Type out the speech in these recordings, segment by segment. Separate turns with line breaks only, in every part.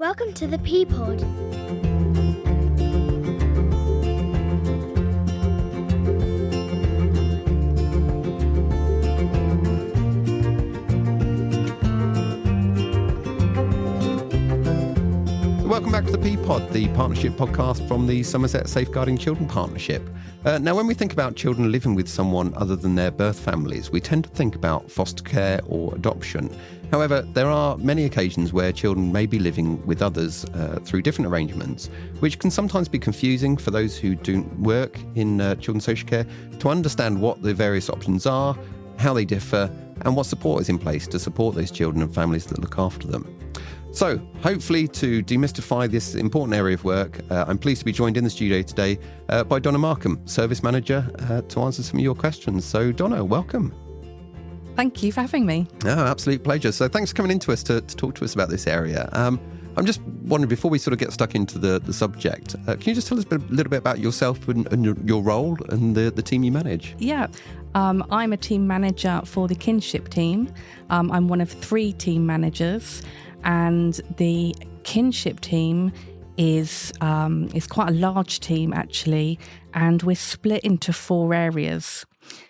Welcome to the ThePPod.
Welcome back to the ThePPod, the partnership podcast from the Somerset Safeguarding Children Partnership. Now, when we think about children living with someone other than their birth families, we tend to think about foster care or adoption. However, there are many occasions where children may be living with others through different arrangements, which can sometimes be confusing for those who don't work in children's social care to understand what the various options are, how they differ, and what support is in place to support those children and families that look after them. So, hopefully to demystify this important area of work, I'm pleased to be joined in the studio today by Donna Markham, Service Manager, to answer some of your questions. So, Donna, welcome.
Thank you for having me.
Oh, absolute pleasure. So thanks for coming into us to talk to us about this area. I'm just wondering, before we sort of get stuck into the subject, can you just tell us a little bit about yourself and your role and the team you manage?
Yeah, I'm a team manager for the Kinship Team. I'm one of 3 team managers, and the Kinship Team is quite a large team actually, and we're split into 4 areas.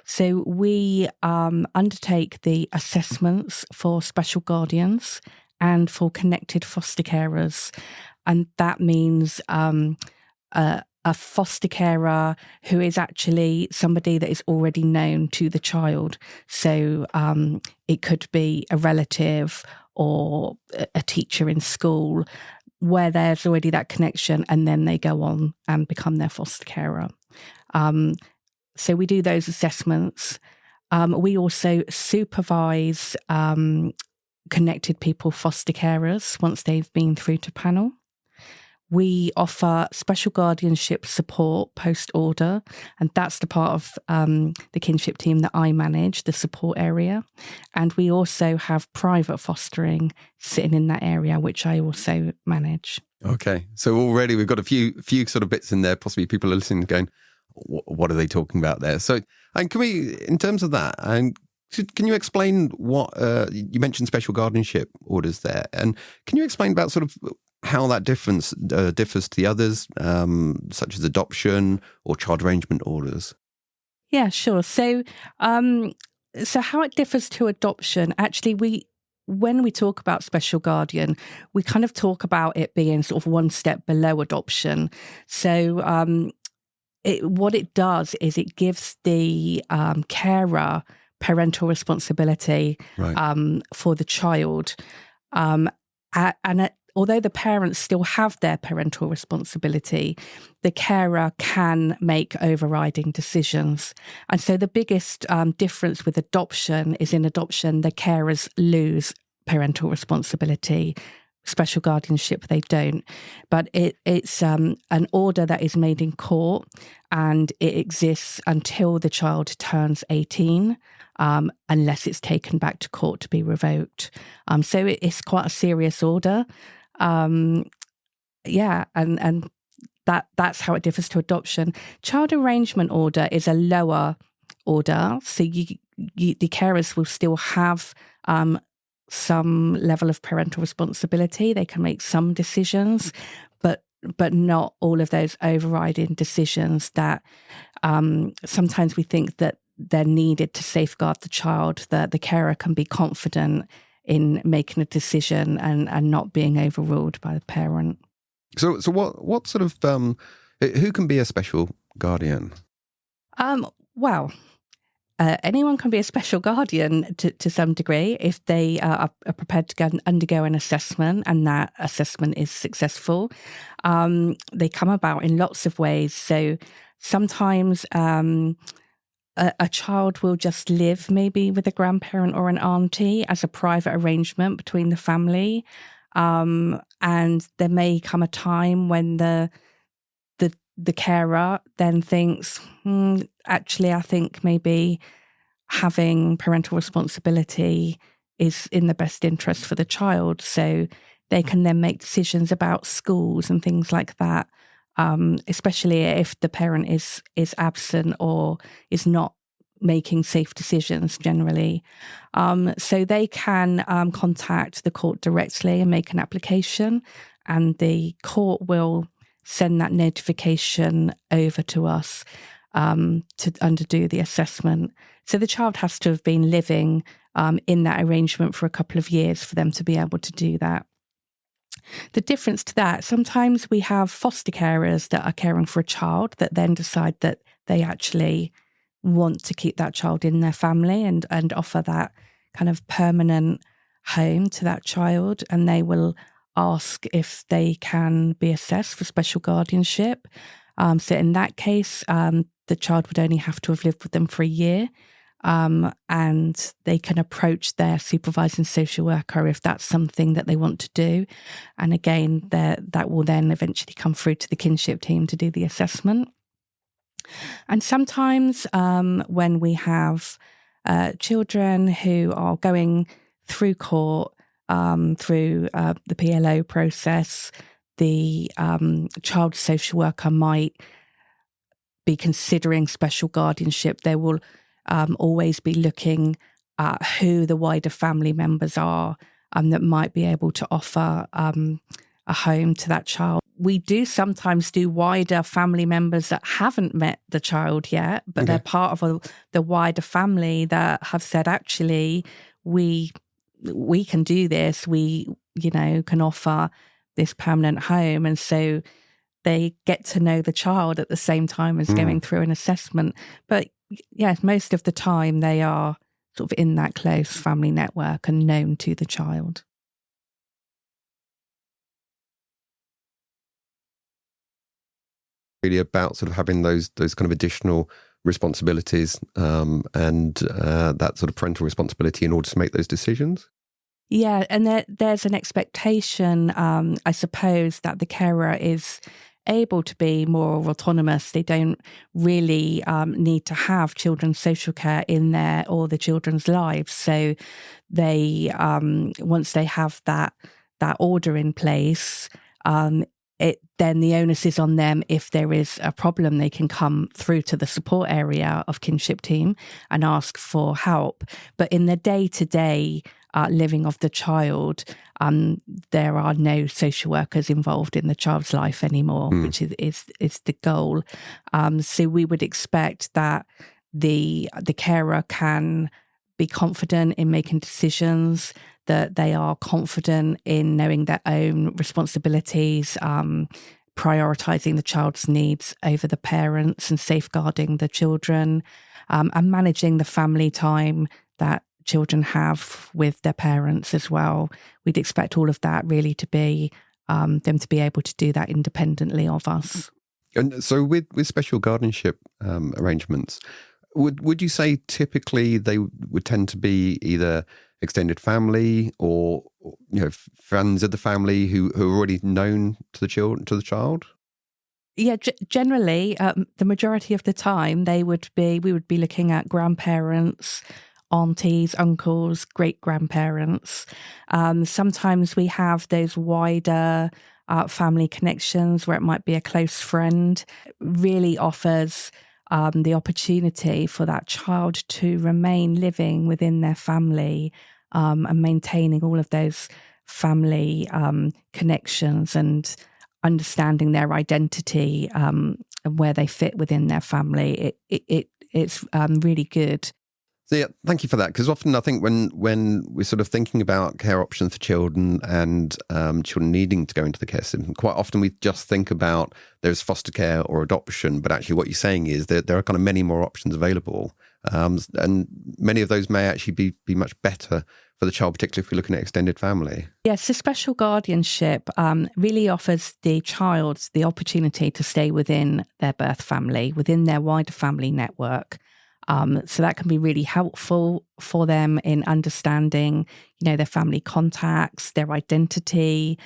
So we undertake the assessments for special guardians and for connected foster carers. And that means a foster carer who is actually somebody that is already known to the child. So it could be a relative or a teacher in school where there's already that connection, and then they go on and become their foster carer. So we do those assessments. We also supervise connected people foster carers once they've been through to panel. We offer special guardianship support post-order, and that's the part of the Kinship Team that I manage, the support area. And we also have private fostering sitting in that area, which I also manage.
Okay, so already we've got a few sort of bits in there, possibly people are listening going, what are they talking about there? So, and can we, in terms of that, can you explain what you mentioned special guardianship orders there, and can you explain about sort of how that differs to the others, such as adoption or child arrangement orders?
Yeah, sure. So how it differs to adoption, actually, when we talk about special guardian, we kind of talk about it being sort of one step below adoption. So what it does is it gives the carer parental responsibility for the child. Although the parents still have their parental responsibility, the carer can make overriding decisions. And so the biggest difference with adoption is in adoption, the carers lose parental responsibility. Special guardianship, they don't. But it's an order that is made in court, and it exists until the child turns 18, unless it's taken back to court to be revoked. So it's quite a serious order. And that's how it differs to adoption. Child arrangement order is a lower order, so the carers will still have some level of parental responsibility. They can make some decisions, but not all of those overriding decisions that sometimes we think that they're needed to safeguard the child, that the carer can be confident in making a decision and not being overruled by the parent.
So what sort of who can be a special guardian?
Anyone can be a special guardian to some degree if they are prepared to undergo an assessment, and that assessment is successful. They come about in lots of ways. So sometimes a child will just live maybe with a grandparent or an auntie as a private arrangement between the family. And there may come a time when the carer then thinks, actually, I think maybe having parental responsibility is in the best interest for the child. So they can then make decisions about schools and things like that, especially if the parent is absent or is not making safe decisions generally. So they can contact the court directly and make an application, and the court will send that notification over to us to underdo the assessment. So the child has to have been living in that arrangement for a couple of years for them to be able to do that. The difference to that, sometimes we have foster carers that are caring for a child that then decide that they actually want to keep that child in their family and offer that kind of permanent home to that child, and they will ask if they can be assessed for special guardianship. So in that case, the child would only have to have lived with them for a year, and they can approach their supervising social worker if that's something that they want to do. And again, that will then eventually come through to the kinship team to do the assessment. And sometimes when we have children who are going through court, through the PLO process, the child social worker might be considering special guardianship. They will always be looking at who the wider family members are that might be able to offer a home to that child. We do sometimes do wider family members that haven't met the child yet, but they're part of the wider family that have said, actually, we can do this. We, can offer this permanent home. And so they get to know the child at the same time as going through an assessment. But yes, most of the time they are sort of in that close family network and known to the child.
Really about sort of having those kind of additional responsibilities and that sort of parental responsibility in order to make those decisions?
Yeah, and there's an expectation, I suppose, that the carer is able to be more autonomous. They don't really need to have children's social care in their or the children's lives. So they, once they have that order in place, then the onus is on them. If there is a problem, they can come through to the support area of Kinship Team and ask for help. But in the day-to-day living of the child, there are no social workers involved in the child's life anymore, which is the goal. So we would expect that the carer can be confident in making decisions, that they are confident in knowing their own responsibilities, prioritising the child's needs over the parents and safeguarding the children, and managing the family time that children have with their parents as well. We'd expect all of that really to be them to be able to do that independently of us.
And so with special guardianship arrangements, would you say typically they would tend to be either extended family or friends of the family who are already known to the child?
Yeah, generally, the majority of the time we would be looking at grandparents, aunties, uncles, great-grandparents. Sometimes we have those wider family connections where it might be a close friend. Really offers the opportunity for that child to remain living within their family and maintaining all of those family connections and understanding their identity and where they fit within their family. It's really good.
So yeah, thank you for that. Because often I think when we're sort of thinking about care options for children and children needing to go into the care system, quite often we just think about there's foster care or adoption. But actually what you're saying is that there are kind of many more options available. And many of those may actually be much better for the child, particularly if we're looking at extended family. Yes,
so special guardianship really offers the child the opportunity to stay within their birth family, within their wider family network. So that can be really helpful for them in understanding, their family contacts, their identity.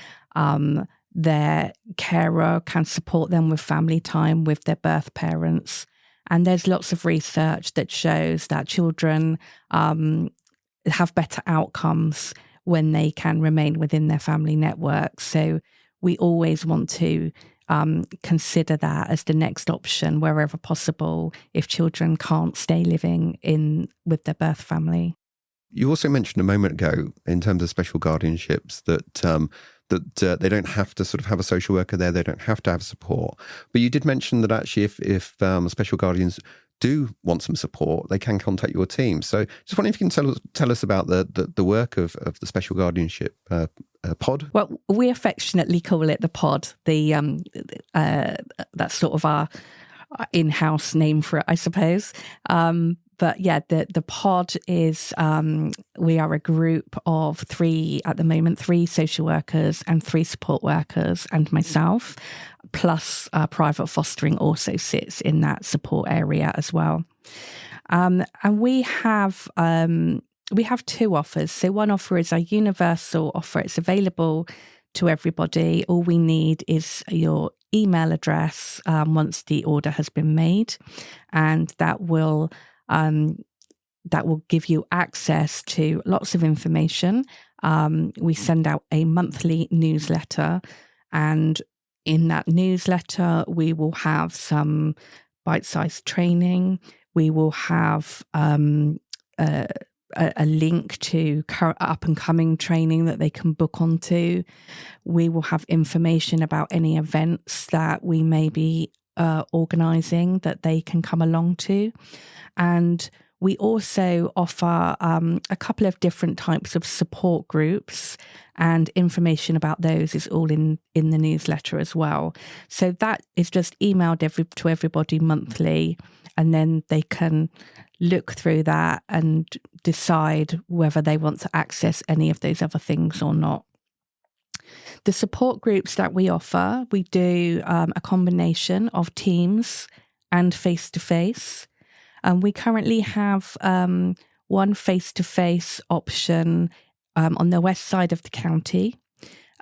Their carer can support them with family time with their birth parents. And there's lots of research that shows that children have better outcomes when they can remain within their family network. So we always want to consider that as the next option wherever possible if children can't stay living with their birth family.
You also mentioned a moment ago in terms of special guardianships that that they don't have to sort of have a social worker there, they don't have to have support. But you did mention that actually if special guardians do want some support, they can contact your team. So just wondering if you can tell us about the work of the Special Guardianship Pod.
Well, we affectionately call it the pod. That's sort of our in-house name for it, I suppose. But yeah, the pod is, we are a group of three social workers and 3 support workers and myself, plus private fostering also sits in that support area as well. And we have 2 offers. So one offer is our universal offer. It's available to everybody. All we need is your email address once the order has been made, and that will give you access to lots of information. We send out a monthly newsletter, and in that newsletter, we will have some bite-sized training. We will have a link to current up-and-coming training that they can book onto. We will have information about any events that we may be organising that they can come along to. And we also offer a couple of different types of support groups, and information about those is all in the newsletter as well. So that is just emailed to everybody monthly, and then they can look through that and decide whether they want to access any of those other things or not. The support groups that we offer, we do a combination of Teams and face-to-face. We currently have one face-to-face option on the west side of the county.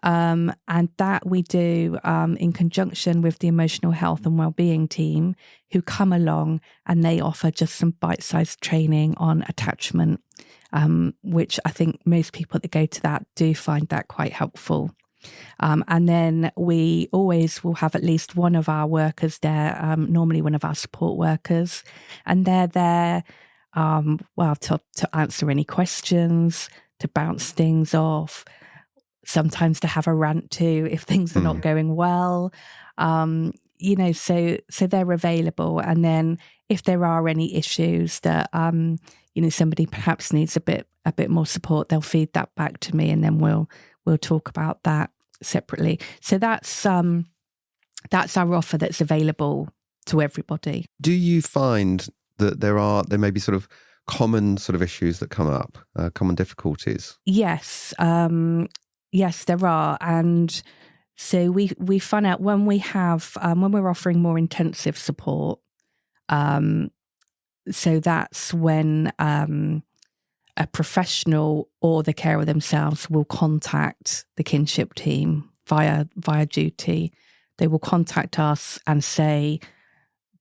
And that we do in conjunction with the emotional health and wellbeing team, who come along and they offer just some bite-sized training on attachment, which I think most people that go to that do find that quite helpful. And then we always will have at least one of our workers there, normally one of our support workers, and they're there to answer any questions, to bounce things off, sometimes to have a rant too if things are not going well, so they're available. And then if there are any issues that somebody perhaps needs a bit more support, they'll feed that back to me, and then we'll talk about that separately. So that's our offer that's available to everybody. Do
you find that there may be sort of common sort of issues that come up, common difficulties?
Yes. Yes, there are. And so we find out when we're offering more intensive support, so that's when a professional or the carer themselves will contact the kinship team via duty. They will contact us and say,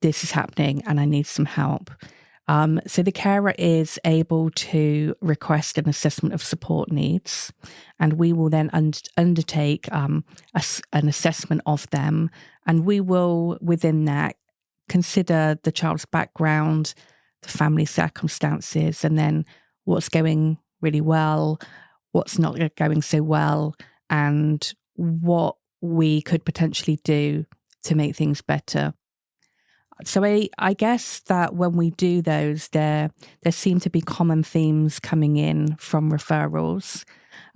this is happening and I need some help. So the carer is able to request an assessment of support needs, and we will then undertake an assessment of them, and we will, within that, consider the child's background, the family circumstances, and then what's going really well, what's not going so well, and what we could potentially do to make things better. So I guess that when we do those, there seem to be common themes coming in from referrals.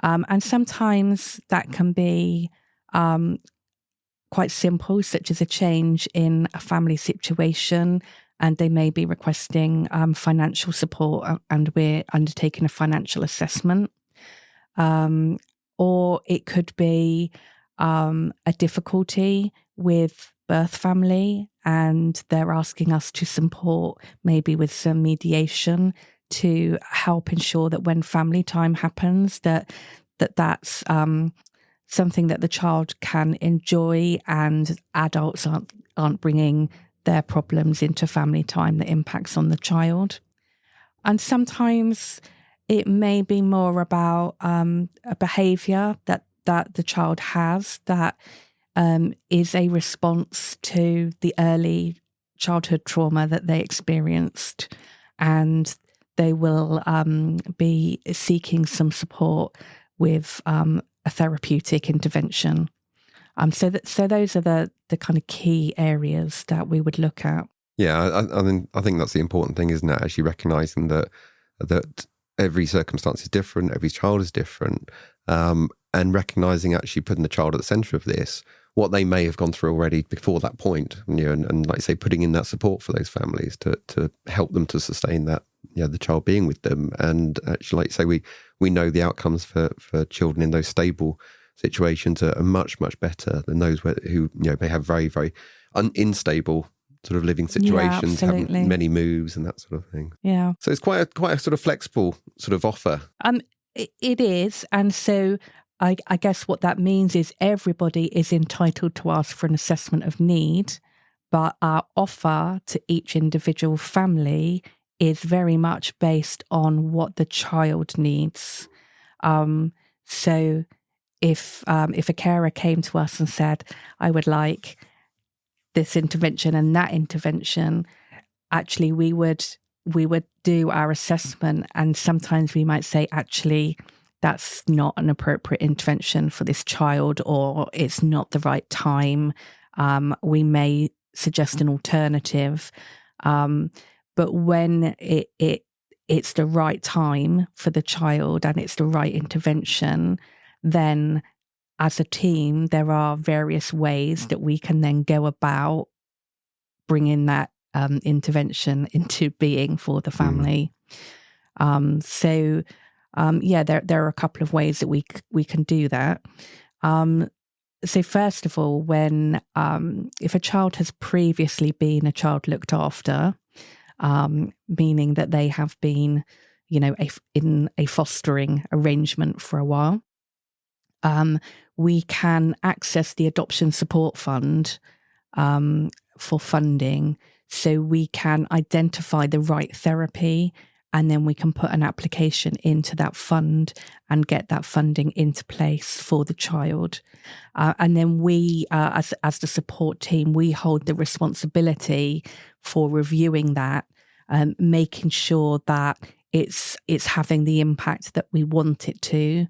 And sometimes that can be quite simple, such as a change in a family situation, and they may be requesting financial support, and we're undertaking a financial assessment. Or it could be a difficulty with birth family, and they're asking us to support maybe with some mediation to help ensure that when family time happens, that's something that the child can enjoy, and adults aren't bringing their problems into family time that impacts on the child. And sometimes it may be more about a behaviour that the child has that is a response to the early childhood trauma that they experienced, and they will be seeking some support with a therapeutic intervention. So those are the kind of key areas that we would look at.
Yeah, I think that's the important thing, isn't it? Actually recognising that every circumstance is different, every child is different, and recognising, actually putting the child at the centre of this, what they may have gone through already before that point, and like you say, putting in that support for those families to help them to sustain that, the child being with them. And actually, like you say, we know the outcomes for children in those stable situations are much, much better than those who may have very, very unstable sort of living situations, having many moves and that sort of thing.
Yeah.
So it's quite a sort of flexible sort of offer.
It is. And so I guess what that means is everybody is entitled to ask for an assessment of need, but our offer to each individual family is very much based on what the child needs. So if a carer came to us and said, I would like this intervention and that intervention, actually we would do our assessment, and sometimes we might say, actually, that's not an appropriate intervention for this child, or it's not the right time. We may suggest an alternative. But when it's the right time for the child and it's the right intervention, then as a team, there are various ways that we can then go about bringing that intervention into being for the family. There are a couple of ways that we can do that. So first of all, when if a child has previously been a child looked after, meaning that they have been, in a fostering arrangement for a while, we can access the Adoption Support Fund for funding. So we can identify the right therapy, and then we can put an application into that fund and get that funding into place for the child. And then we, as the support team, we hold the responsibility for reviewing that, making sure that it's having the impact that we want it to.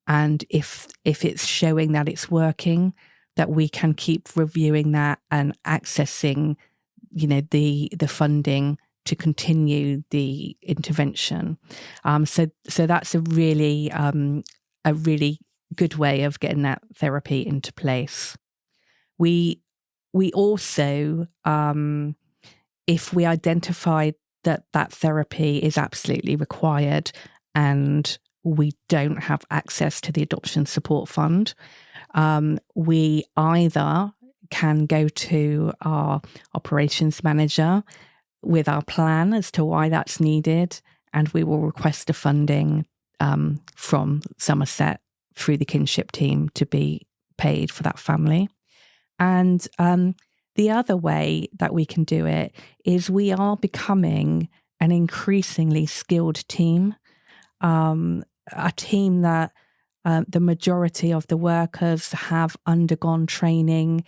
And if it's showing that it's working, that we can keep reviewing that and accessing, the funding to continue the intervention. So that's a really good way of getting that therapy into place. We also, if we identify that therapy is absolutely required and we don't have access to the Adoption Support Fund, we either can go to our operations manager with our plan as to why that's needed, and we will request the funding from Somerset through the Kinship Team to be paid for that family. And the other way that we can do it is we are becoming an increasingly skilled team, a team that the majority of the workers have undergone training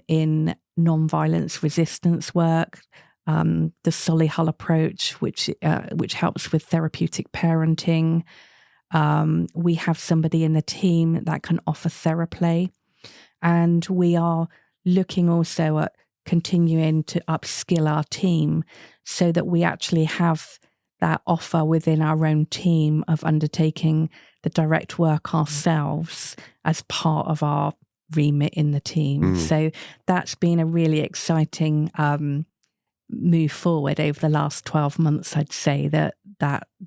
in non-violence resistance work, the Solihull approach, which helps with therapeutic parenting. We have somebody in the team that can offer theraplay, and we are looking also at continuing to upskill our team so that we actually have that offer within our own team of undertaking the direct work ourselves as part of our remit in the team. So that's been a really exciting move forward over the last 12 months. I'd say that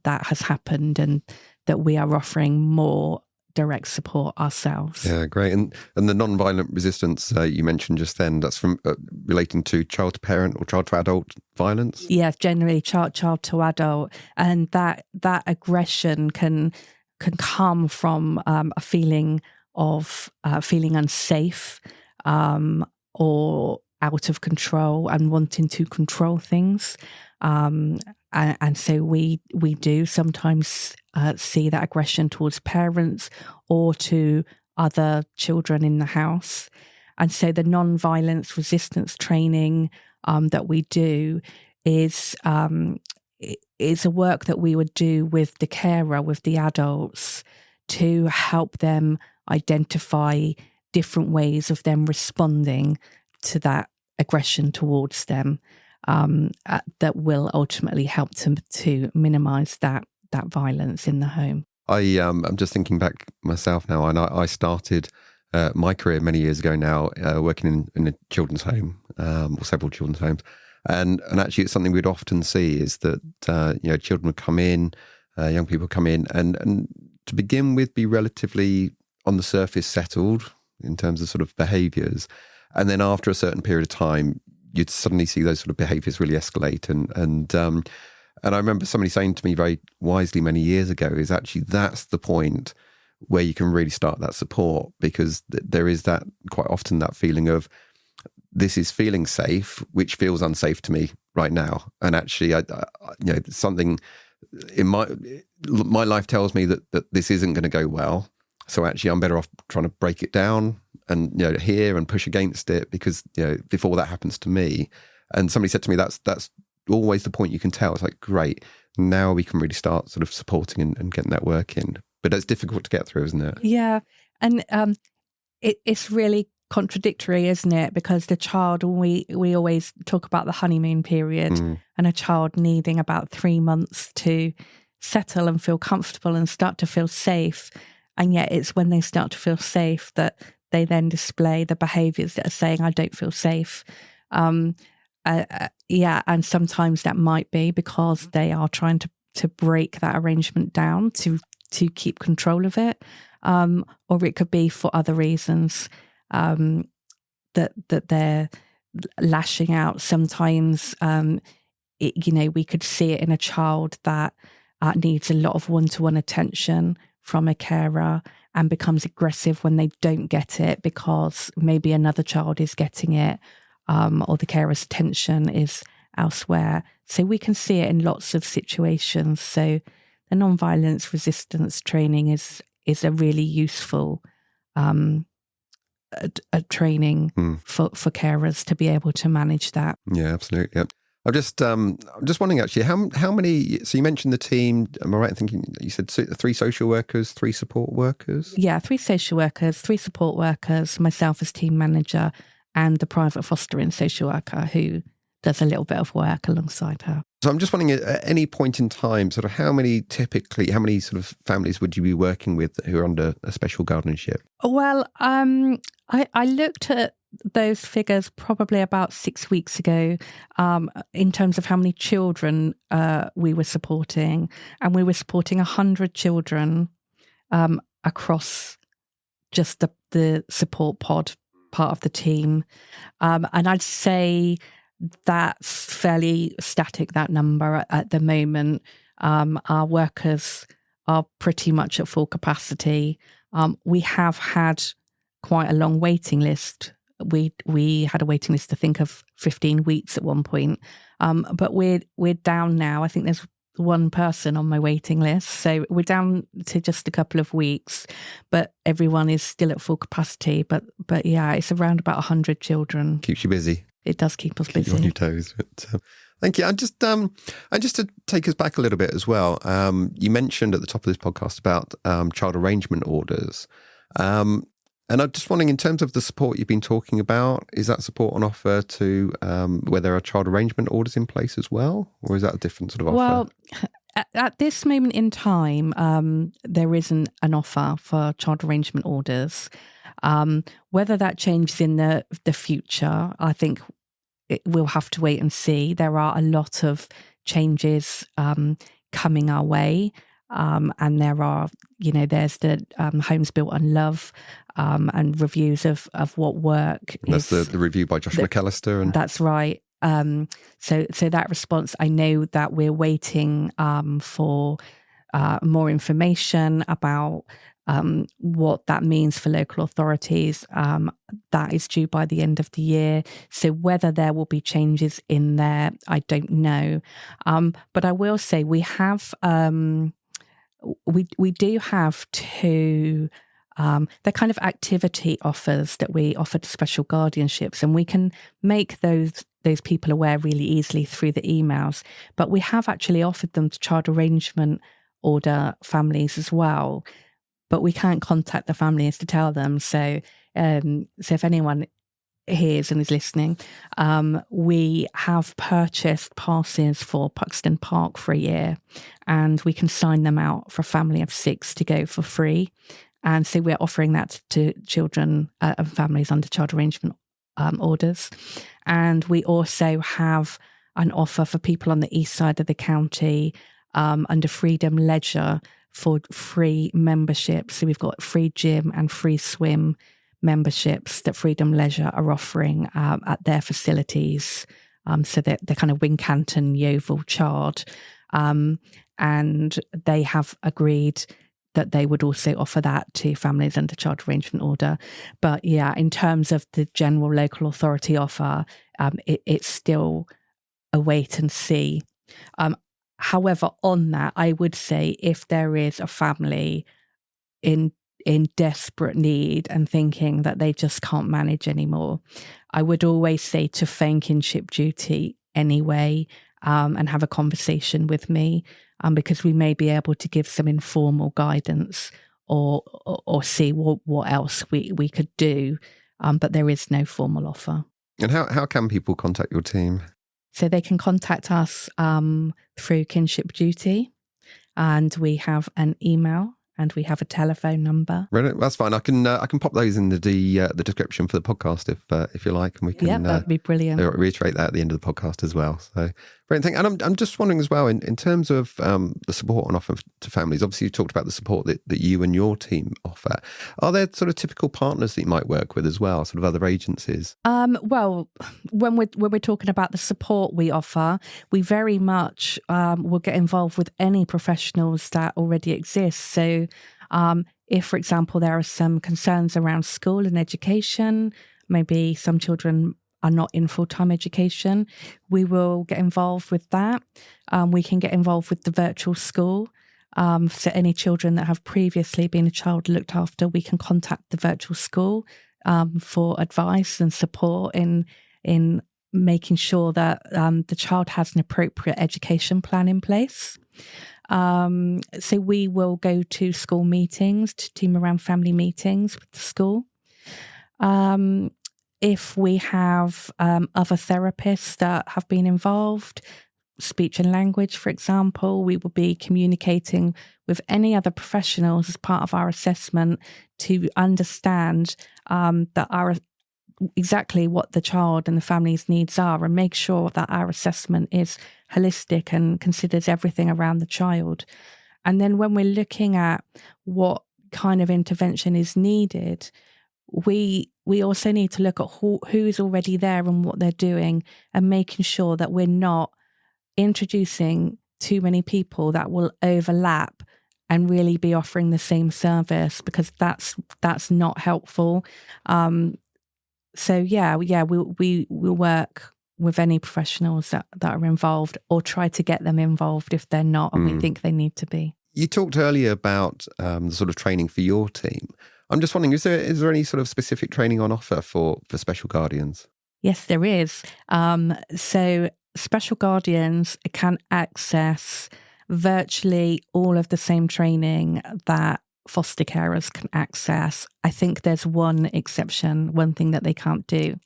has happened, and that we are offering more direct support ourselves. Yeah,
great. And the non-violent resistance you mentioned just then, that's from relating to child to parent or child to adult violence?
Yeah, generally child to adult, and that aggression can come from a feeling of feeling unsafe or out of control and wanting to control things. And so we do sometimes see that aggression towards parents or to other children in the house. And so the non-violence resistance training that we do is a work that we would do with the carer, with the adults, to help them identify different ways of them responding to that aggression towards them, that will ultimately help to minimise that violence in the home.
I'm just thinking back myself now, and I started my career many years ago now, working in a children's home, or several children's homes, and actually it's something we'd often see is that children would come in, young people come in, and to begin with be relatively on the surface settled in terms of sort of behaviours, and then after a certain period of time, you'd suddenly see those sort of behaviours really escalate, and I remember somebody saying to me very wisely many years ago is actually that's the point where you can really start that support, because there is that quite often that feeling of this is feeling safe, which feels unsafe to me right now. And actually, something in my life tells me that this isn't going to go well. So actually, I'm better off trying to break it down and hear and push against it, because before that happens to me. And somebody said to me, that's always the point you can tell. It's like, great, now we can really start sort of supporting and getting that work in. But it's difficult to get through, isn't it?
Yeah. And it's really contradictory, isn't it? Because the child, we always talk about the honeymoon period, and a child needing about 3 months to settle and feel comfortable and start to feel safe. And yet it's when they start to feel safe that they then display the behaviours that are saying, I don't feel safe. And sometimes that might be because they are trying to break that arrangement down to keep control of it, or it could be for other reasons, that they're lashing out. Sometimes, we could see it in a child that needs a lot of one-to-one attention from a carer and becomes aggressive when they don't get it because maybe another child is getting it, or the carer's attention is elsewhere. So we can see it in lots of situations. So the non-violence resistance training is a really useful a training for carers to be able to manage that.
Yeah, absolutely. Yeah. I'm just wondering actually how many. So you mentioned the team. Am I right in thinking you said 3 social workers, 3 support workers?
Yeah, 3 social workers, 3 support workers, myself as team manager, and the private fostering social worker who does a little bit of work alongside her.
So I'm just wondering, at any point in time, sort of how many sort of families would you be working with who are under a special guardianship?
Well, I looked at those figures probably about 6 weeks ago, in terms of how many children we were supporting, and we were supporting 100 children across just the support pod part of the team, and I'd say that's fairly static, that number at the moment. Our workers are pretty much at full capacity. We have had quite a long waiting list. We had a waiting list, I think, of 15 weeks at one point, but we're down now. I think there's 1 person on my waiting list, so we're down to just a couple of weeks, but everyone is still at full capacity. But yeah, it's around about 100 children.
Keeps you busy.
It does keep us busy.
Keep you on your toes. But, thank you. And just to take us back a little bit as well, you mentioned at the top of this podcast about child arrangement orders. And I'm just wondering, in terms of the support you've been talking about, is that support on offer to where there are child arrangement orders in place as well? Or is that a different sort of offer?
Well, at this moment in time, there isn't an offer for child arrangement orders. Whether that changes in the future, I think we'll have to wait and see. There are a lot of changes coming our way. And there are, there's the Homes Built on Love, and reviews of what work.
And that's the review by Josh McAllister. And
that's right. So that response, I know that we're waiting for more information about what that means for local authorities. That is due by the end of the year. So whether there will be changes in there, I don't know. But I will say we have. We do have 2 they're kind of activity offers that we offer to special guardianships, and we can make those people aware really easily through the emails. But we have actually offered them to child arrangement order families as well. but we can't contact the families to tell them. So if anyone hears and is listening, we have purchased passes for Puxton Park for a year, and we can sign them out for a family of 6 to go for free. And so we're offering that to children and families under child arrangement orders. And we also have an offer for people on the east side of the county under Freedom Leisure for free membership. So we've got free gym and free swim memberships that Freedom Leisure are offering at their facilities. So they're kind of Wincanton, Yeovil, Chard. And they have agreed that they would also offer that to families under child arrangement order. But yeah, in terms of the general local authority offer, it's still a wait and see. However, on that, I would say if there is a family in desperate need and thinking that they just can't manage anymore, I would always say to phone Kinship Duty anyway, and have a conversation with me, because we may be able to give some informal guidance or see what else we could do, but there is no formal offer.
And how can people contact your team?
So they can contact us through Kinship Duty, and we have an email and we have a telephone number.
Brilliant. That's fine. I can pop those in the description for the podcast if you like, and we can
that'd be brilliant.
Reiterate that at the end of the podcast as well. So brilliant thing. And I'm just wondering as well, in terms of the support on offer to families. Obviously, you talked about the support that you and your team offer. Are there sort of typical partners that you might work with as well, sort of other agencies?
Well, when we're talking about the support we offer, we very much will get involved with any professionals that already exist. So if, for example, there are some concerns around school and education, maybe some children are not in full-time education, we will get involved with that. We can get involved with the virtual school. So any children that have previously been a child looked after, we can contact the virtual school for advice and support in making sure that the child has an appropriate education plan in place. So we will go to school meetings, to team around family meetings with the school. If we have other therapists that have been involved, speech and language, for example, we will be communicating with any other professionals as part of our assessment to understand exactly what the child and the family's needs are, and make sure that our assessment is holistic and considers everything around the child. And then when we're looking at what kind of intervention is needed, we also need to look at who's already there and what they're doing, and making sure that we're not introducing too many people that will overlap and really be offering the same service, because that's not helpful. So we'll work with any professionals that are involved, or try to get them involved if they're not and we think they need to be. You
talked earlier about the sort of training for your team. I'm just wondering, is there any sort of specific training on offer for special guardians?
Yes, there is. So special guardians can access virtually all of the same training that foster carers can access. I think there's one exception, one thing that they can't do.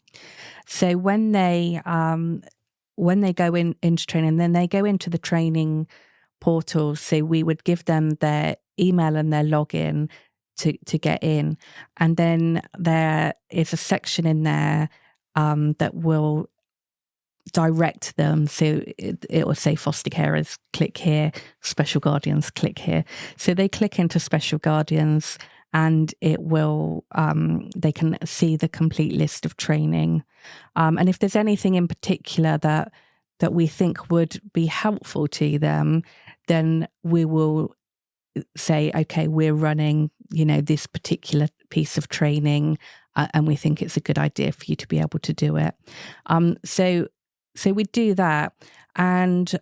So when they go into training, then they go into the training portal. So we would give them their email and their login to get in, and then there is a section in there that will direct them. So it will say foster carers, click here, special guardians, click here. So they click into special guardians, and it will they can see the complete list of training. And if there's anything in particular that we think would be helpful to them, then we will say, okay, we're running, this particular piece of training, and we think it's a good idea for you to be able to do it. So we do that, and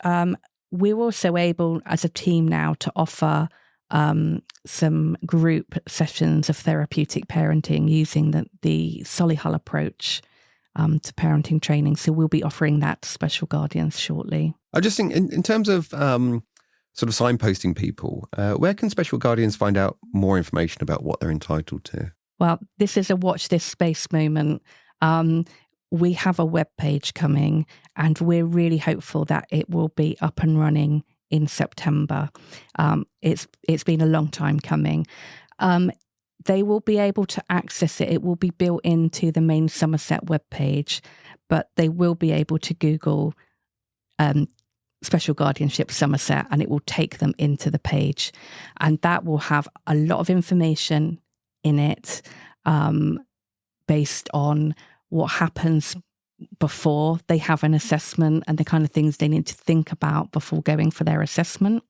we're also able, as a team now, to offer some group sessions of therapeutic parenting using the Solihull approach to parenting training. So we'll be offering that to special guardians shortly.
I just think in terms of sort of signposting people, where can special guardians find out more information about what they're entitled to?
Well, this is a watch this space moment. We have a webpage coming, and we're really hopeful that it will be up and running in September. It's been a long time coming. They will be able to access it. It will be built into the main Somerset webpage, but they will be able to Google Special Guardianship Somerset, and it will take them into the page. And that will have a lot of information in it based on what happens before they have an assessment and the kind of things they need to think about before going for their assessment,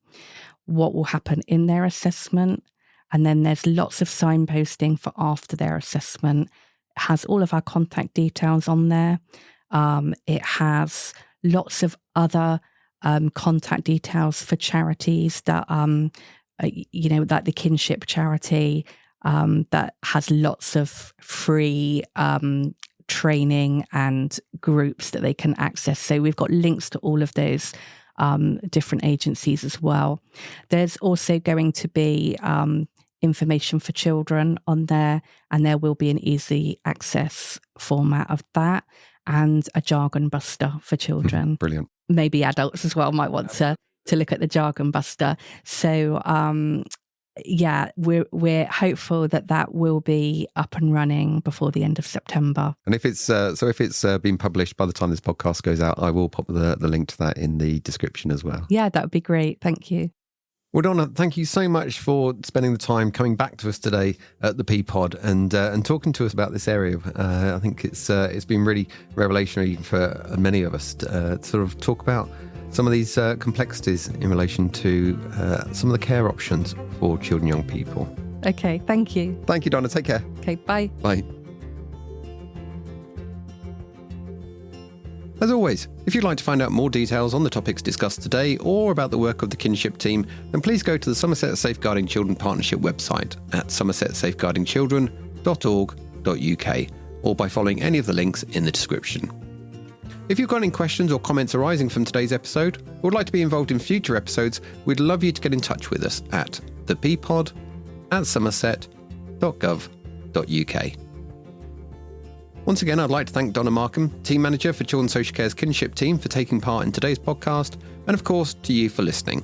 what will happen in their assessment. And then there's lots of signposting for after their assessment. It has all of our contact details on there. It has lots of other contact details for charities that, like the Kinship charity, that has lots of free training and groups that they can access. So we've got links to all of those different agencies as well. There's also going to be information for children on there, and there will be an easy access format of that and a jargon buster for children.
Brilliant.
Maybe adults as well might want to look at the jargon buster. So we're hopeful that will be up and running before the end of September.
And if it's been published by the time this podcast goes out, I will pop the link to that in the description as well.
Yeah, that would be great. Thank you.
Well, Donna, thank you so much for spending the time coming back to us today at the ThePPod and talking to us about this area. I think it's been really revelationary for many of us to sort of talk about some of these complexities in relation to some of the care options for children and young people.
Okay, thank you.
Thank you, Donna. Take care.
Okay, bye.
Bye. As always, if you'd like to find out more details on the topics discussed today or about the work of the Kinship Team, then please go to the Somerset Safeguarding Children Partnership website at somersetsafeguardingchildren.org.uk or by following any of the links in the description. If you've got any questions or comments arising from today's episode or would like to be involved in future episodes, we'd love you to get in touch with us at theppod@somerset.gov.uk. Once again, I'd like to thank Donna Markham, Team Manager for Children's Social Care's Kinship Team, for taking part in today's podcast, and of course, to you for listening.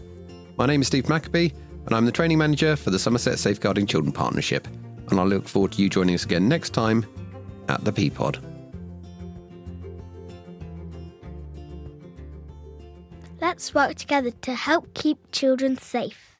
My name is Steve Maccabee, and I'm the Training Manager for the Somerset Safeguarding Children Partnership, and I look forward to you joining us again next time at the ThePPod.
Let's work together to help keep children safe.